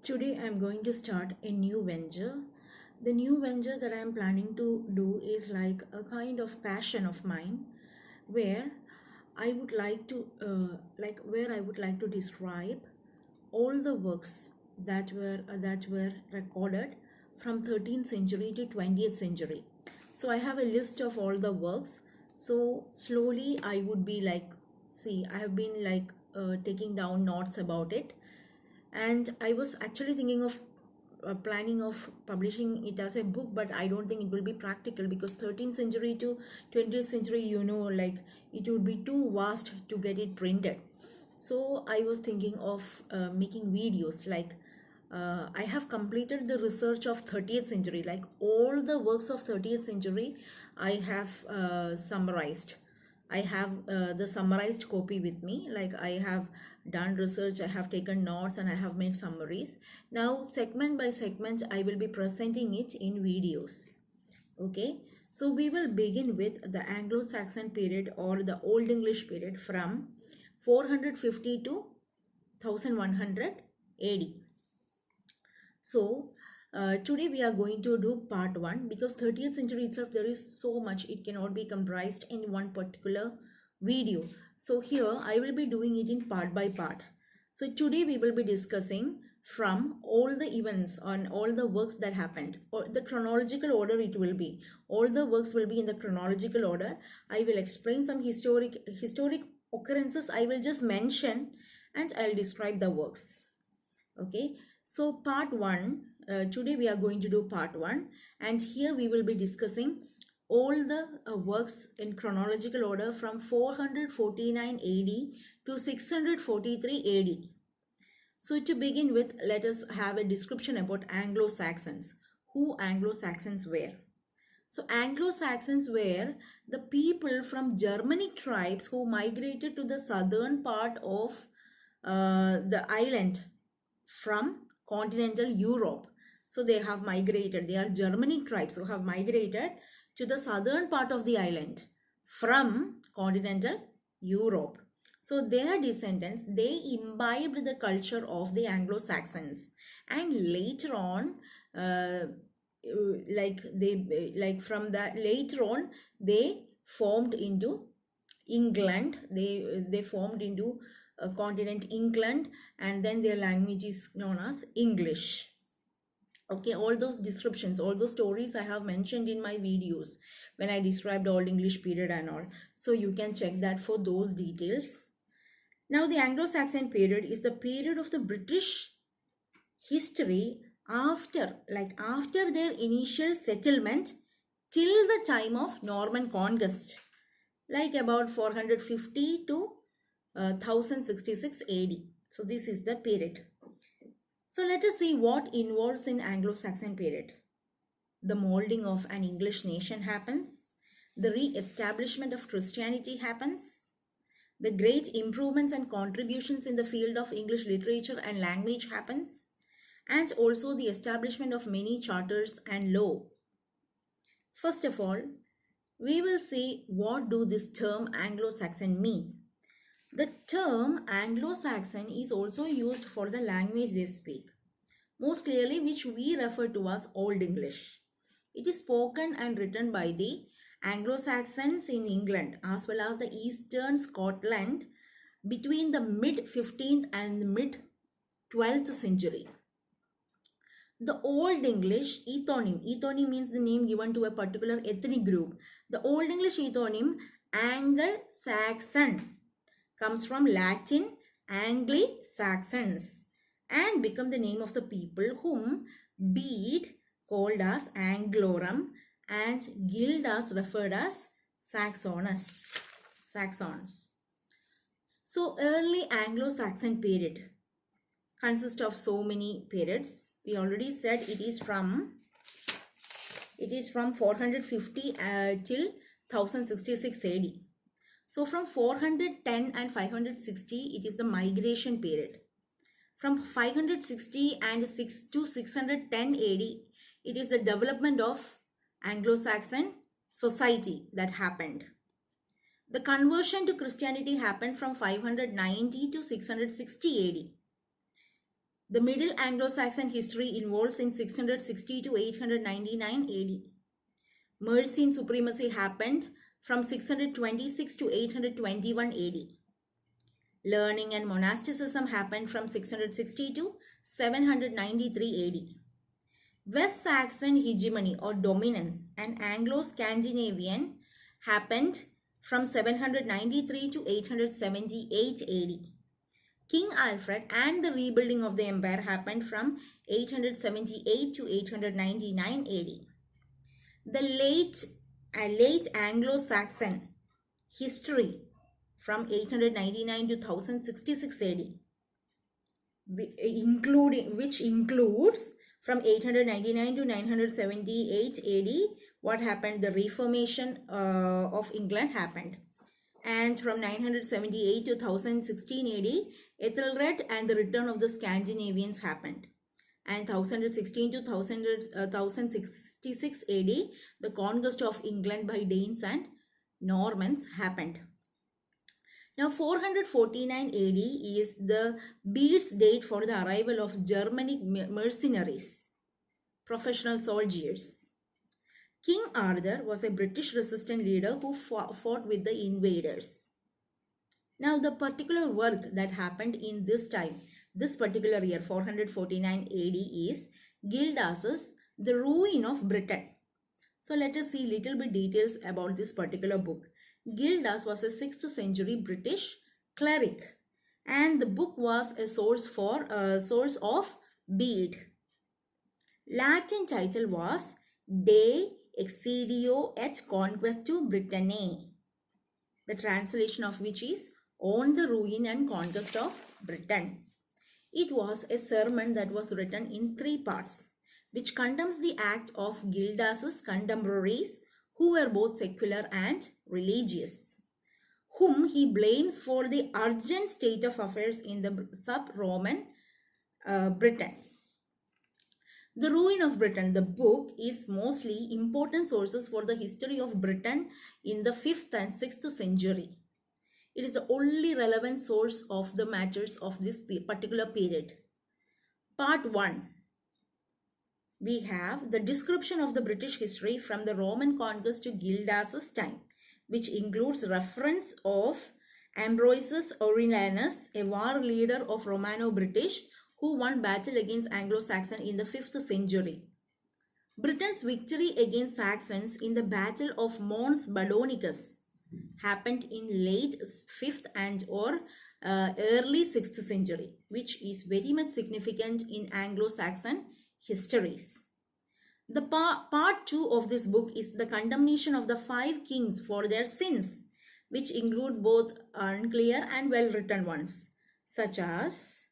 Today I'm going to start a new venture. The new venture that I'm planning to do is like a kind of passion of mine where I would like to describe all the works that were recorded from 13th century to 20th century. So I have a list of all the works. So slowly I would be like, see, I have been like taking down notes about it, and I was actually thinking of planning of publishing it as a book, but I don't think it will be practical because 13th century to 20th century, like it would be too vast to get it printed. So I was thinking of making videos like I have completed the research of 30th century, like all the works of 30th century I have summarized. I have the summarized copy with me. Like I have done research, I have taken notes, and I have made summaries. Now, segment by segment, I will be presenting it in videos. Okay. So we will begin with the Anglo-Saxon period or the Old English period from 450 to 1100 AD. So today we are going to do part 1 because 30th century itself there is so much, it cannot be comprised in one particular video. So here I will be doing it in part by part. So today we will be discussing from all the events on all the works that happened, or the chronological order. It will be all the works will be in the chronological order. I will explain some historic occurrences. I will just mention and I'll describe the works. Okay, so part 1, today we are going to do part 1, and here we will be discussing all the works in chronological order from 449 AD to 643 AD. So to begin with, let us have a description about Anglo-Saxons. Who Anglo-Saxons were? So Anglo-Saxons were the people from Germanic tribes who migrated to the southern part of the island from continental Europe. So they have migrated. They are Germanic tribes who have migrated to the southern part of the island from continental Europe. So their descendants, they imbibed the culture of the Anglo-Saxons, and later on, from that later on, they formed into England. They formed into continent England, and then their language is known as English. Okay, all those descriptions, all those stories I have mentioned in my videos when I described Old English period and all. So you can check that for those details. Now the Anglo-Saxon period is the period of the British history after their initial settlement till the time of Norman conquest, like about 450 to 1066 AD. So this is the period. So let us see what involves in Anglo-Saxon period. The molding of an English nation happens. The re-establishment of Christianity happens. The great improvements and contributions in the field of English literature and language happens. And also the establishment of many charters and law. First of all, we will see what do this term Anglo-Saxon mean. The term Anglo-Saxon is also used for the language they speak, most clearly which we refer to as Old English. It is spoken and written by the Anglo-Saxons in England as well as the Eastern Scotland between the mid-15th and mid-12th century. The Old English etonym means the name given to a particular ethnic group. The Old English etonym Anglo-Saxon comes from Latin Angli-Saxons and become the name of the people whom Bede called as Anglorum and Gildas referred as Saxons. So early Anglo-Saxon period consists of so many periods. We already said it is from 450 till 1066 AD. So from 410 and 560, it is the migration period. From 560 and 6 to 610 AD, it is the development of Anglo-Saxon society that happened. The conversion to Christianity happened from 590 to 660 AD. The Middle Anglo-Saxon history involves in 660 to 899 AD. Mercian supremacy happened from 626 to 821 AD. Learning and monasticism happened from 660 to 793 AD. West Saxon hegemony or dominance and Anglo-Scandinavian happened from 793 to 878 AD. King Alfred and the rebuilding of the empire happened from 878 to 899 AD. The late Anglo-Saxon history from 899 to 1066 AD, which includes from 899 to 978 AD, what happened? The Reformation of England happened. And from 978 to 1016 AD, Ethelred and the return of the Scandinavians happened. And 1116 to 1066 AD, the conquest of England by Danes and Normans happened. Now 449 AD is the Bede's date for the arrival of Germanic mercenaries, professional soldiers. King Arthur was a British resistance leader who fought with the invaders. Now the particular work that happened in this time, this particular year 449 AD is Gildas' The Ruin of Britain. So let us see little bit details about this particular book. Gildas was a 6th century British cleric and the book was a source of Bede. Latin title was De Excedio et Conquestu Britanniae, the translation of which is On the Ruin and Conquest of Britain. It was a sermon that was written in 3 parts, which condemns the act of Gildas' contemporaries who were both secular and religious, whom he blames for the urgent state of affairs in the sub-Roman Britain. The Ruin of Britain, the book, is mostly important sources for the history of Britain in the 5th and 6th century. It is the only relevant source of the matters of this particular period. Part 1. We have the description of the British history from the Roman conquest to Gildas' time, which includes reference of Ambrosius Aurelianus, a war leader of Romano-British who won battle against Anglo-Saxon in the 5th century. Britain's victory against Saxons in the Battle of Mons Badonicus happened in late 5th and or early 6th century, which is very much significant in Anglo-Saxon histories. The part 2 of this book is the condemnation of the 5 kings for their sins, which include both unclear and well-written ones, such as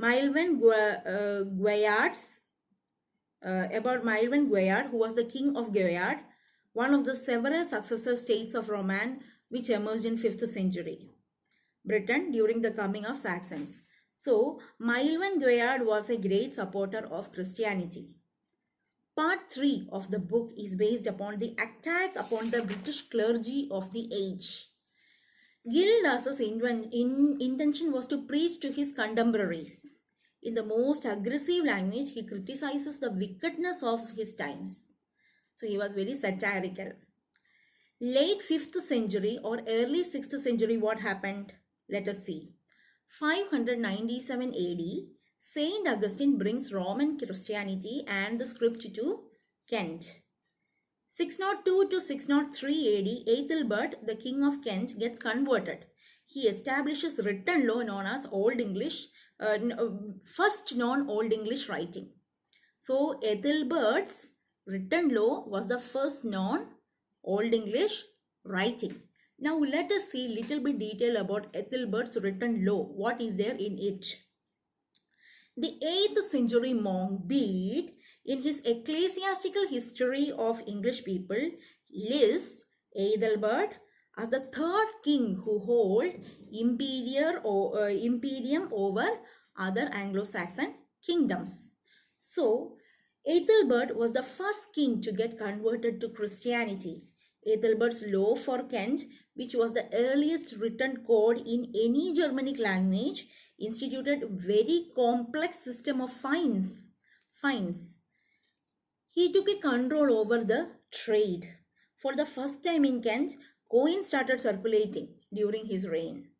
Maelwen Gwayard's about Maelwen Gwayard, who was the king of Gwayard, one of the several successor states of Roman which emerged in 5th century Britain during the coming of Saxons. So, Maelwen Gwayard was a great supporter of Christianity. Part 3 of the book is based upon the attack upon the British clergy of the age. Gildas' intention was to preach to his contemporaries. In the most aggressive language, he criticizes the wickedness of his times. So he was very satirical. Late 5th century or early 6th century, what happened? Let us see. 597 AD, Saint Augustine brings Roman Christianity and the script to Kent. 602 to 603 AD, Ethelbert, the king of Kent, gets converted. He establishes written law known as Old English, first known Old English writing. So Ethelbert's written law was the first known Old English writing. Now let us see little bit detail about Ethelbert's written law. What is there in it? The 8th century monk Bede, in his ecclesiastical history of English people, lists Ethelbert as the 3rd king who hold imperium over other Anglo-Saxon kingdoms. So, Ethelbert was the first king to get converted to Christianity. Ethelbert's law for Kent, which was the earliest written code in any Germanic language, instituted very complex system of fines. He took a control over the trade. For the first time in Kent, coins started circulating during his reign.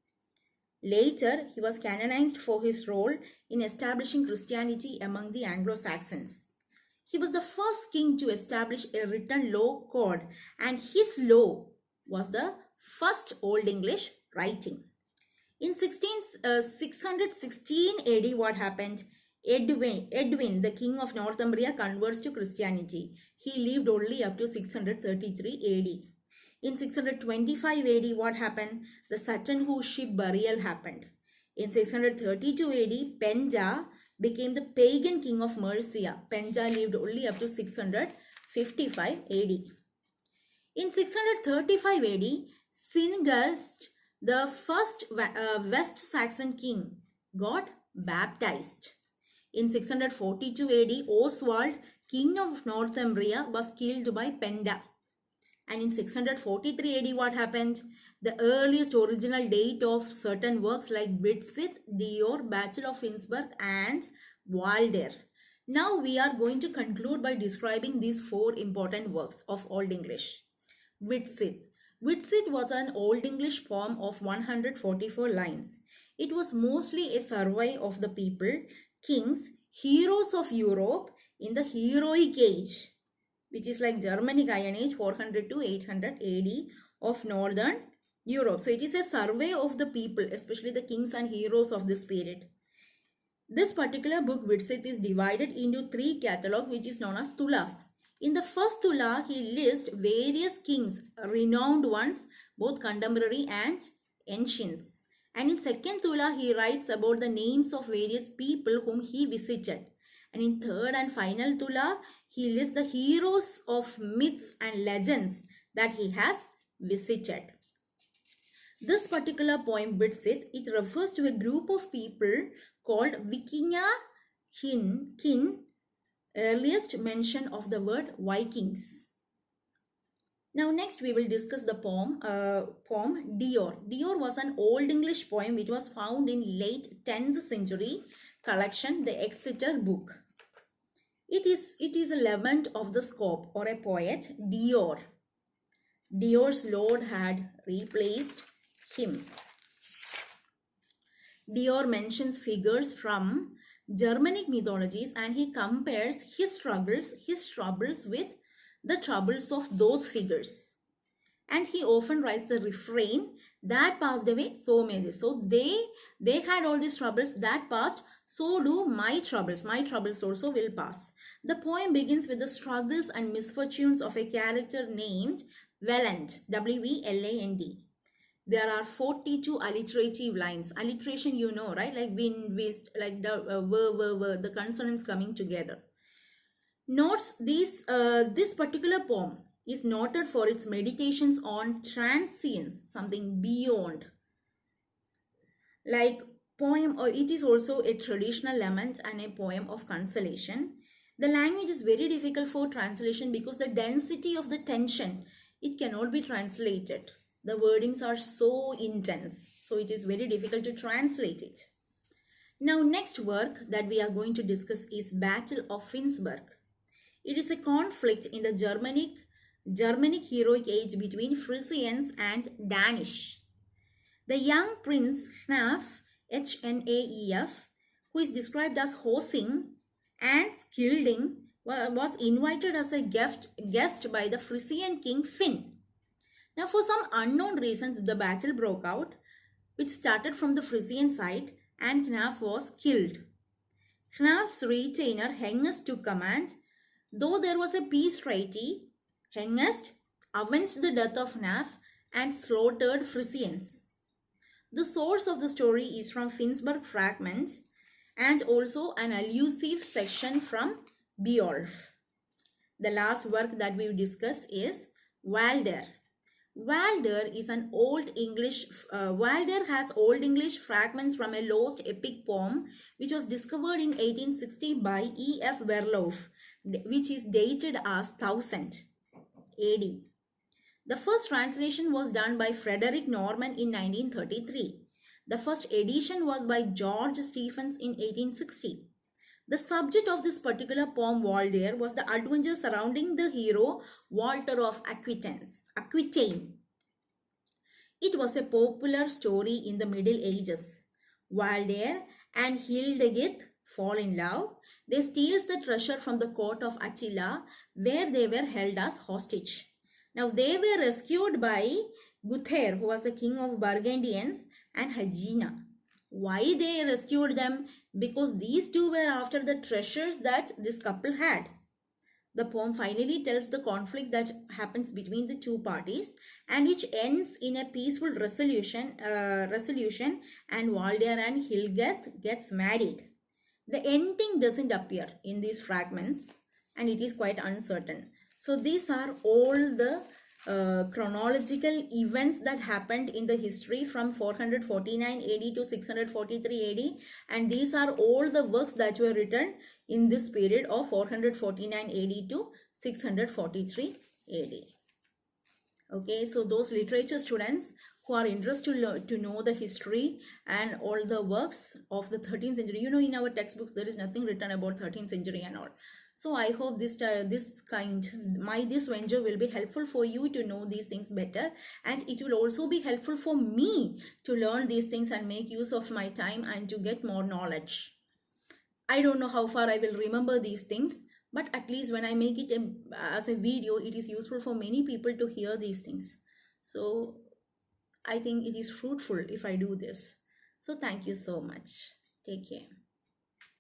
Later, he was canonized for his role in establishing Christianity among the Anglo-Saxons. He was the first king to establish a written law code, and his law was the first Old English writing. In 616 AD, what happened? Edwin, the king of Northumbria, converts to Christianity. He lived only up to 633 AD. In 625 AD, what happened? The Sutton Hoo ship burial happened. In 632 AD, Penda became the pagan king of Mercia. Penda lived only up to 655 AD. In 635 AD, Cynegist, the first West Saxon king, got baptized. In 642 AD, Oswald, king of Northumbria, was killed by Penda. And in 643 AD, what happened? The earliest original date of certain works like Widsith, Dior, Battle of Finnsburg, and Walder. Now we are going to conclude by describing these 4 important works of Old English. Widsith. Widsith was an Old English poem of 144 lines. It was mostly a survey of the people, kings, heroes of Europe in the heroic age, which is like Germanic Iron Age 400 to 800 AD of Northern Europe. So it is a survey of the people, especially the kings and heroes of this period. This particular book, Widsith, is divided into 3 catalogs, which is known as Tulas. In the first Tula, he lists various kings, renowned ones, both contemporary and ancients. And in second Tula, he writes about the names of various people whom he visited. And in third and final Tula, he lists the heroes of myths and legends that he has visited. This particular poem, Widsith, it refers to a group of people called Vikinga kin, earliest mention of the word Vikings. Now next we will discuss the poem Dior. Dior was an Old English poem which was found in late 10th century collection, the Exeter Book. It is a lament of the Scop or a poet, Dior. Dior's lord had replaced him. Dior mentions figures from Germanic mythologies and he compares his troubles with the troubles of those figures. And he often writes the refrain, that passed away, so may they. So they had all these troubles that passed, so do my troubles. My troubles also will pass. The poem begins with the struggles and misfortunes of a character named Welland, W-E-L-A-N-D. There are 42 alliterative lines. Alliteration, you know, right? Like wind, whist, like the consonants coming together. Notes this particular poem is noted for its meditations on transience, something beyond. Like poem, or it is also a traditional lament and a poem of consolation. The language is very difficult for translation because the density of the tension, it cannot be translated. The wordings are so intense, so it is very difficult to translate it. Now next work that we are going to discuss is Battle of Finnsburg. It is a conflict in the Germanic heroic age between Frisians and Danish. The young prince Hnaf, H-N-A-E-F, who is described as Hosing and Skilding, was invited as a guest by the Frisian king Finn. Now for some unknown reasons, the battle broke out, which started from the Frisian side, and Hnaf was killed. Hnaf's retainer Hengist took command. Though there was a peace treaty, Hengist avenged the death of Hnaf and slaughtered Frisians. The source of the story is from Finnsburg fragments and also an allusive section from Beowulf. The last work that we will discuss is Walder. Walder is an Old English, Walder has Old English fragments from a lost epic poem which was discovered in 1860 by E.F. Werloff, which is dated as 1000 AD. The first translation was done by Frederick Norman in 1933. The first edition was by George Stephens in 1860. The subject of this particular poem, Waldair, was the adventure surrounding the hero Walter of Aquitaine. It was a popular story in the Middle Ages. Waldair and Hildegith fall in love. They steal the treasure from the court of Attila, where they were held as hostage. Now they were rescued by Guthar, who was the king of Burgundians, and Hagina. Why they rescued them? Because these two were after the treasures that this couple had. The poem finally tells the conflict that happens between the two parties and which ends in a peaceful resolution and Waldair and Hildegith gets married. The ending doesn't appear in these fragments and it is quite uncertain. So these are all the chronological events that happened in the history from 449 AD to 643 AD, and these are all the works that were written in this period of 449 AD to 643 AD. Okay, so those literature students who are interested to know the history and all the works of the 13th century, you know, in our textbooks there is nothing written about 13th century and all. So I hope this venture will be helpful for you to know these things better, and it will also be helpful for me to learn these things and make use of my time and to get more knowledge. I don't know how far I will remember these things, but at least when I make it as a video, it is useful for many people to hear these things. So I think it is fruitful if I do this. So thank you so much. Take care.